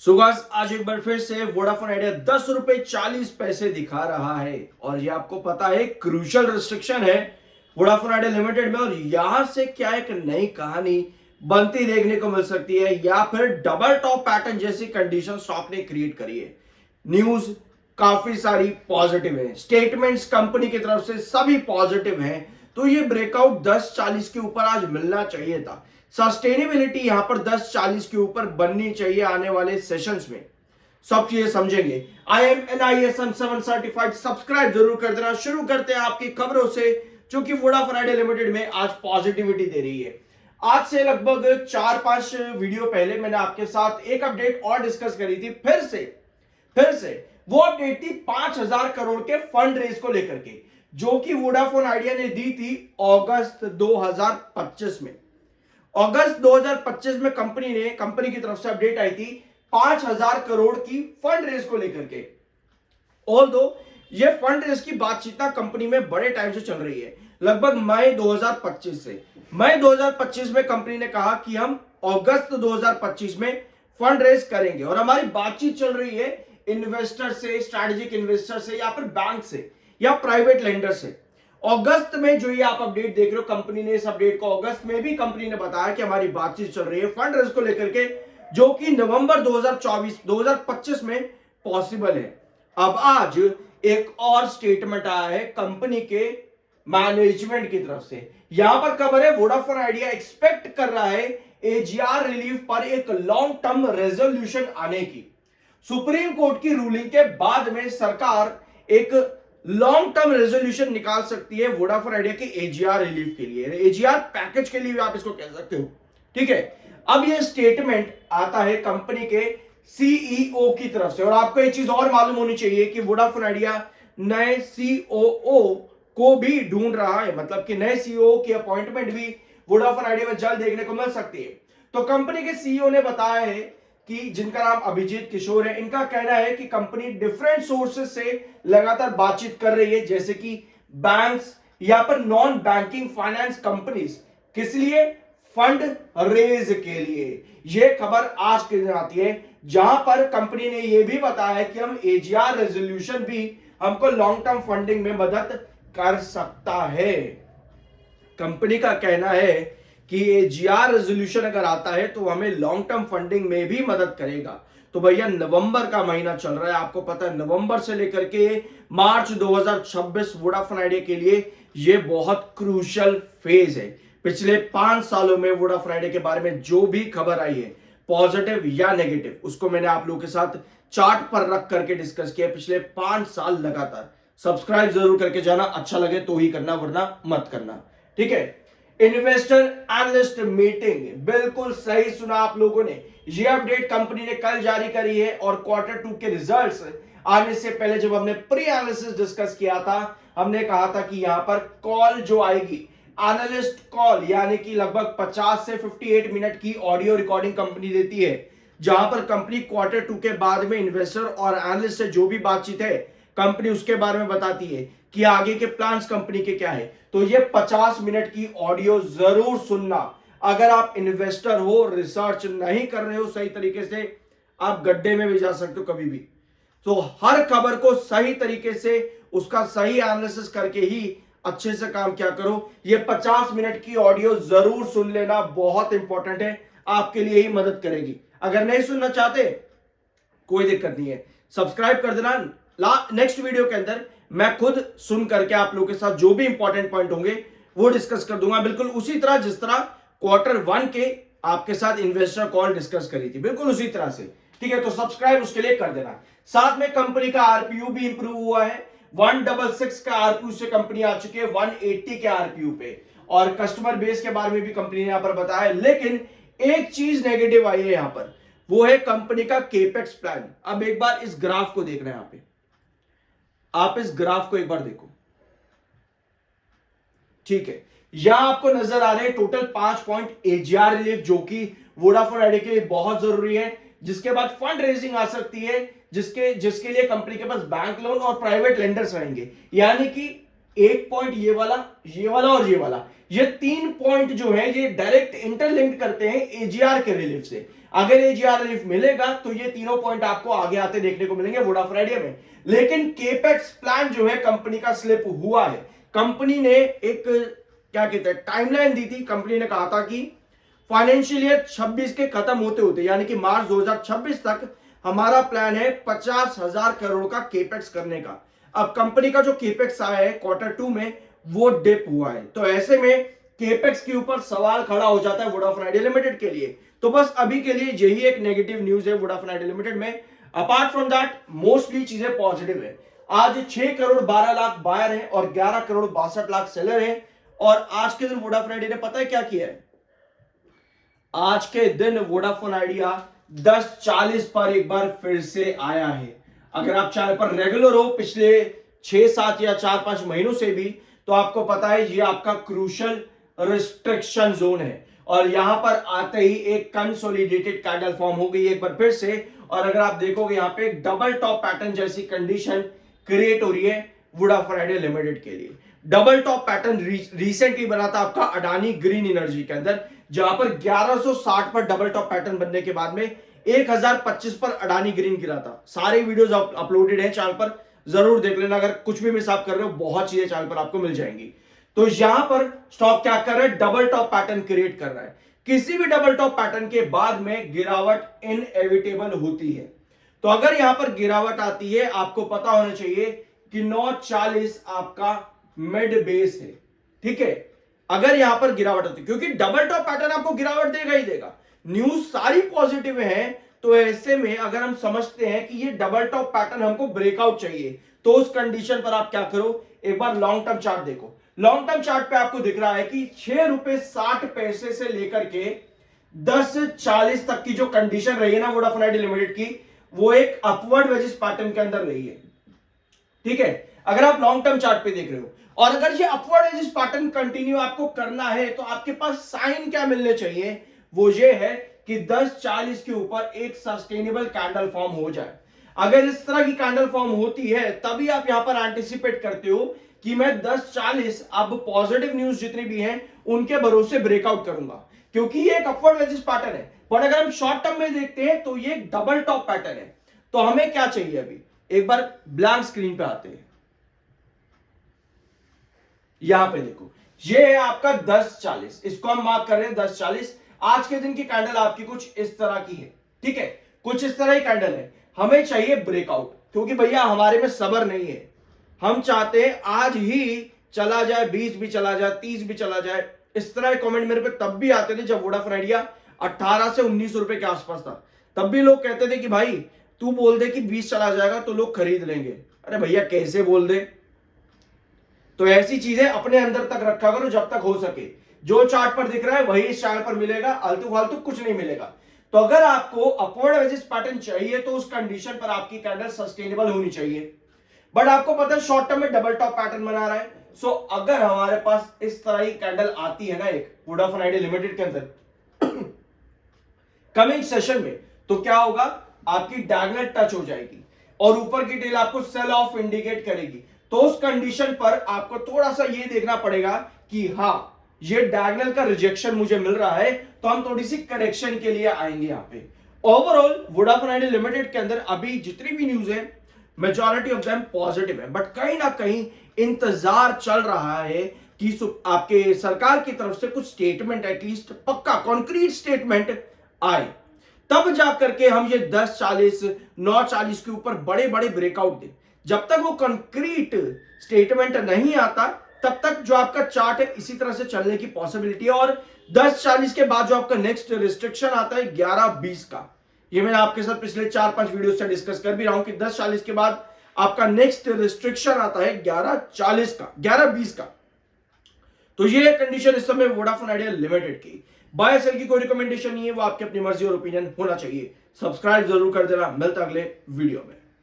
So guys आज एक बार फिर से वोडाफोन आइडिया 10 रुपए 40 पैसे दिखा रहा है और ये आपको पता है क्रूशियल रिस्ट्रिक्शन है वोडाफोन आइडिया लिमिटेड में। और यहां से क्या एक नई कहानी बनती देखने को मिल सकती है या फिर डबल टॉप पैटर्न जैसी कंडीशन स्टॉक ने क्रिएट करी है। न्यूज काफी सारी पॉजिटिव है, स्टेटमेंट्स कंपनी की तरफ से सभी पॉजिटिव हैं, तो ये ब्रेकआउट 10-40 के ऊपर आज मिलना चाहिए था। सस्टेनेबिलिटी यहां पर 10-40 के ऊपर बननी चाहिए आने वाले सेशंस में। सब चीजें समझेंगे। I am NISM 7 certified, subscribe जरूर कर देना। शुरू करते हैं आपकी खबरों से जो कि वोडाफोन आइडिया लिमिटेड में आज पॉजिटिविटी दे रही है। आज से लगभग 4-5 वीडियो पहले मैंने आपके साथ एक अपडेट और डिस्कस करी थी। फिर से वो अपडेट थी 5,000 करोड़ के फंड रेज को लेकर के, जो कि वोडाफोन आइडिया ने दी थी अगस्त 2025 में। अगस्त 2025 में कंपनी की तरफ से अपडेट आई थी 5,000 करोड़ की फंड रेज को लेकर के। ऑल्दो ये फंड रेज की बातचीत कंपनी में बड़े टाइम से चल रही है, लगभग मई 2025 से। मई 2025 में कंपनी ने कहा कि हम अगस्त 2025 में फंड रेज करेंगे और हमारी बातचीत चल रही है इन्वेस्टर से, स्ट्रैटेजिक इन्वेस्टर से या फिर बैंक से या प्राइवेट लेंडर से। अगस्त में जो ये आप अपडेट देख रहे हो, कंपनी ने इस अपडेट को अगस्त में भी कंपनी ने बताया कि हमारी बातचीत चल रही है फंड रेज को लेकर के, जो कि नवंबर 2025 में पॉसिबल है। अब आज एक और स्टेटमेंट आया है कंपनी के मैनेजमेंट की तरफ से। यहां पर खबर है वोडाफोन आइडिया एक्सपेक्ट कर रहा है AGR रिलीफ पर एक लॉन्ग टर्म रेजोल्यूशन आने की। सुप्रीम कोर्ट की रूलिंग के बाद में सरकार एक लॉन्ग टर्म रेजोल्यूशन निकाल सकती है वोडाफोन आइडिया के AGR रिलीफ के लिए, AGR पैकेज के लिए भी आप इसको कह सकते हो। ठीक है, अब ये स्टेटमेंट आता है कंपनी के CEO की तरफ से। और आपको एक चीज और मालूम होनी चाहिए कि वोडाफोन आइडिया नए COO को भी ढूंढ रहा है, मतलब कि नए CEO की अपॉइंटमेंट भी वोडाफोन आइडिया में जल्द देखने को मिल सकती है। तो कंपनी के CEO ने बताया है कि जिनका नाम अभिजीत किशोर है, इनका कहना है कि कंपनी डिफरेंट सोर्सेस से लगातार बातचीत कर रही है, जैसे कि बैंक्स या पर नॉन बैंकिंग फाइनेंस कंपनीज। किस लिए? फंड रेज के लिए। यह खबर आज के दिन आती है जहां पर कंपनी ने यह भी बताया है कि हम AGR रेजोल्यूशन भी हमको लॉन्ग टर्म फंडिंग में मदद कर सकता है। कंपनी का कहना है कि AGR रेजोल्यूशन अगर आता है तो हमें लॉन्ग टर्म फंडिंग में भी मदद करेगा। तो भैया नवंबर का महीना चल रहा है, आपको पता है नवंबर से लेकर के मार्च 2026 वोडाफोन आइडिया के लिए यह बहुत क्रूशियल फेज है। पिछले 5 सालों में वोडाफोन आइडिया के बारे में जो भी खबर आई है, पॉजिटिव या नेगेटिव, उसको मैंने आप लोगों के साथ चार्ट पर रख करके डिस्कस किया पिछले 5 साल लगातार। सब्सक्राइब जरूर करके जाना, अच्छा लगे तो ही करना वरना मत करना। ठीक है, इन्वेस्टर एनालिस्ट मीटिंग, बिल्कुल सही सुना आप लोगों ने। यह अपडेट कंपनी ने कल जारी करी है और Q2 के रिजल्ट्स आने से पहले जब हमने प्री एनालिसिस डिस्कस किया था, हमने कहा था कि यहां पर कॉल जो आएगी, एनालिस्ट कॉल, यानी कि लगभग 50 से 58 मिनट की ऑडियो रिकॉर्डिंग कंपनी देती है, जहां पर कंपनी Q2 के बाद में इन्वेस्टर और एनालिस्ट से जो भी बातचीत है कंपनी उसके बारे में बताती है कि आगे के प्लान्स कंपनी के क्या है। तो ये 50 मिनट की ऑडियो जरूर सुनना। अगर आप इन्वेस्टर हो, रिसर्च नहीं कर रहे हो सही तरीके से, आप गड्ढे में भी जा सकते हो कभी भी। तो हर खबर को सही तरीके से उसका सही एनालिसिस करके ही अच्छे से काम क्या करो। ये 50 मिनट की ऑडियो जरूर सुन लेना, बहुत इंपॉर्टेंट है, आपके लिए ही मदद करेगी। अगर नहीं सुनना चाहते कोई दिक्कत नहीं है, सब्सक्राइब कर देना। नेक्स्ट वीडियो के अंदर मैं खुद सुन करके आप लोगों के साथ जो भी इंपॉर्टेंट पॉइंट होंगे वो डिस्कस कर दूंगा, बिल्कुल उसी तरह जिस तरह Q1 के आपके साथ इन्वेस्टर कॉल डिस्कस करी थी, बिल्कुल उसी तरह से। ठीक है, तो सब्सक्राइब उसके लिए कर देना। साथ में कंपनी का RPU भी इंप्रूव हुआ है। 166 का RPU से कंपनी आ चुकी है 180 के RPU पे। और कस्टमर बेस के बारे में भी कंपनी ने यहां पर बताया, लेकिन एक चीज नेगेटिव आई है यहां पर, वो है कंपनी का केपेक्स प्लान। अब एक बार इस ग्राफ को देखना है, यहां पे आप इस ग्राफ को एक बार देखो। ठीक है, यहां आपको नजर आ रहे हैं टोटल 5 पॉइंट AGR रिलीफ, जो कि वोडाफोन आइडिया के लिए बहुत जरूरी है। जिसके बाद फंड रेजिंग आ सकती है, जिसके लिए कंपनी के पास बैंक लोन और प्राइवेट लेंडर्स रहेंगे। यानी कि एक पॉइंट ये वाला और ये वाला, ये 3 पॉइंट जो है ये डायरेक्ट इंटरलिंक्ड करते हैं AGR के रिलीफ से। अगर एजीआर रिलीफ मिलेगा तो ये तीनों पॉइंट आपको आगे आते देखने को मिलेंगे वोडाफोन आइडिया में। लेकिन केपेक्स प्लान जो है कंपनी का स्लिप हुआ है। कंपनी ने एक क्या कहते हैं टाइमलाइन दी थी। कंपनी ने कहा था कि फाइनेंशियल ईयर 26 के खत्म होते होते यानी कि मार्च 2026 तक हमारा प्लान है 50,000 करोड़ का केपेक्स करने का। अब कंपनी का जो केपेक्स आया है Q2 में वो डिप हुआ है, तो ऐसे में केपेक्स के ऊपर सवाल खड़ा हो जाता है वोडाफोन आइडिया लिमिटेड के लिए। तो बस अभी के लिए यही एक नेगेटिव न्यूज है वोडाफोन आइडिया लिमिटेड में। अपार्ट फ्रॉम दैट मोस्टली चीजें पॉजिटिव है। आज 6 करोड़ 12 लाख बायर है और 11 करोड़ 62 लाख सेलर है। और आज के दिन वोडाफोन आइडिया ने पता है क्या किया है? आज के दिन वोडाफोन आइडिया 10:40 पर एक बार फिर से आया है। अगर आप चैनल पर रेगुलर हो पिछले 6-7 या 4-5 महीनों से भी, तो आपको पता है ये आपका क्रूशियल रिस्ट्रिक्शन जोन है और यहां पर आते ही एक कंसोलिडेटेड कैंडल फॉर्म हो गई एक बार फिर से। और अगर आप देखोगे यहां पे डबल टॉप पैटर्न जैसी कंडीशन क्रिएट हो रही है वोडाफोन आइडिया लिमिटेड के लिए। डबल टॉप पैटर्न रिसेंटली बना था आपका अडानी ग्रीन एनर्जी के अंदर, जहां पर 1160 पर डबल टॉप पैटर्न बनने के बाद में 1025 पर अडानी ग्रीन गिरा था। सारे वीडियोस अपलोडेड हैं चैनल पर, जरूर देख लेना। अगर कुछ भी मिस आप कर रहे हो बहुत चीजें चैनल पर आपको मिल जाएंगी। तो यहां पर स्टॉक क्या कर रहा है? डबल टॉप पैटर्न क्रिएट कर रहा है। किसी भी डबल टॉप पैटर्न के बाद में गिरावट इनएविटेबल होती है। तो अगर यहां पर गिरावट आती है, आपको पता होना चाहिए कि 940 आपका मिड बेस है, ठीक है। अगर यहां पर गिरावट होती है, क्योंकि डबल टॉप पैटर्न आपको गिरावट देगा ही देगा। न्यूज सारी पॉजिटिव है, तो ऐसे में अगर हम समझते हैं कि ये डबल टॉप पैटर्न हमको ब्रेकआउट चाहिए, तो उस कंडीशन पर आप क्या करो, एक बार लॉन्ग टर्म चार्ट देखो। लॉन्ग टर्म चार्ट पे आपको दिख रहा है कि 6 रुपए 60 पैसे से लेकर के 10:40 तक की जो कंडीशन रही है ना वोडाफोन आइडिया लिमिटेड की, वो एक अपवर्ड वेजिस पैटर्न के अंदर रही है, ठीक है। अगर आप लॉन्ग टर्म चार्ट पे देख रहे हो और अगर ये अपवर्ड वेजिस पैटर्न कंटिन्यू आपको करना है, तो आपके पास साइन क्या मिलने चाहिए? वो ये है कि 10:40 के ऊपर एक सस्टेनेबल कैंडल फॉर्म हो जाए। अगर इस तरह की कैंडल फॉर्म होती है, तभी आप यहां पर एंटिसिपेट करते हो कि मैं 10:40 अब पॉजिटिव न्यूज जितनी भी हैं उनके भरोसे ब्रेकआउट करूंगा, क्योंकि ये एक अपवर्ड वेजिस पैटर्न है। पर अगर हम शॉर्ट टर्म में देखते हैं तो ये एक डबल टॉप पैटर्न है। तो हमें क्या चाहिए? अभी एक बार ब्लैंक स्क्रीन पे आते हैं। यहां पे देखो, ये है आपका 10:40, इसको हम मार्क कर रहे हैं 10:40। आज के दिन की कैंडल आपकी कुछ इस तरह की है, ठीक है, कुछ इस तरह ही कैंडल है। हमें चाहिए ब्रेकआउट, क्योंकि भैया हमारे में सब्र नहीं है। हम चाहते हैं आज ही चला जाए, 20 भी चला जाए, 30 भी चला जाए। इस तरह के कमेंट मेरे पे तब भी आते थे जब वोडाफोन आइडिया 18 से 19 रुपए के आसपास था। तब भी लोग कहते थे कि भाई तू बोल दे कि 20 चला जाएगा तो लोग खरीद लेंगे। अरे भैया कैसे बोल दे? तो ऐसी चीजें अपने अंदर तक रखा करो जब तक हो सके। जो चार्ट पर दिख रहा है वही इस चैनल पर मिलेगा, आलतू फालतू कुछ नहीं मिलेगा। तो अगर आपको अपवर्ड वेजिस पैटर्न चाहिए तो उस कंडीशन पर आपकी कैंडल सस्टेनेबल होनी चाहिए। बट आपको पता है शॉर्ट टर्म में डबल टॉप पैटर्न बना रहा है। सो अगर हमारे पास इस तरह की कैंडल आती है ना एक वोडाफोन आइडिया लिमिटेड के अंदर कमिंग सेशन में, तो क्या होगा? आपकी डायगोनल टच हो जाएगी और ऊपर की टेल आपको सेल ऑफ इंडिकेट करेगी। तो उस कंडीशन पर आपको थोड़ा सा ये देखना पड़ेगा कि हाँ ये डायगोनल का रिजेक्शन मुझे मिल रहा है, तो हम थोड़ी सी करेक्शन के लिए आएंगे यहां पे। ओवरऑल वोडाफोन आइडिया लिमिटेड के अंदर अभी जितनी भी न्यूज है मेजॉरिटी ऑफ देम पॉजिटिव है, बट कहीं ना कहीं इंतजार चल रहा है कि आपके सरकार की तरफ से कुछ स्टेटमेंट, एटलीस्ट पक्का कॉन्क्रीट स्टेटमेंट आए, तब जाकर के हम ये 10:40 9:40 के ऊपर बड़े बड़े ब्रेकआउट दे। जब तक वो कॉन्क्रीट स्टेटमेंट नहीं आता तब तक जो आपका चार्ट है इसी तरह से चलने की पॉसिबिलिटी है। और 10:40 के बाद जो आपका नेक्स्ट रिस्ट्रिक्शन आता है 11:20 का, ये मैंने आपके साथ पिछले 4-5 वीडियो से डिस्कस कर भी रहा हूं कि 10:40 के बाद आपका नेक्स्ट रिस्ट्रिक्शन आता है 11:40 का, 11:20 का। तो ये कंडीशन इस समय वोडाफोन आइडिया लिमिटेड की। बाय सेल की कोई रिकमेंडेशन नहीं है, वो आपकी अपनी मर्जी और ओपिनियन होना चाहिए। सब्सक्राइब जरूर कर देना। मिलता अगले वीडियो में।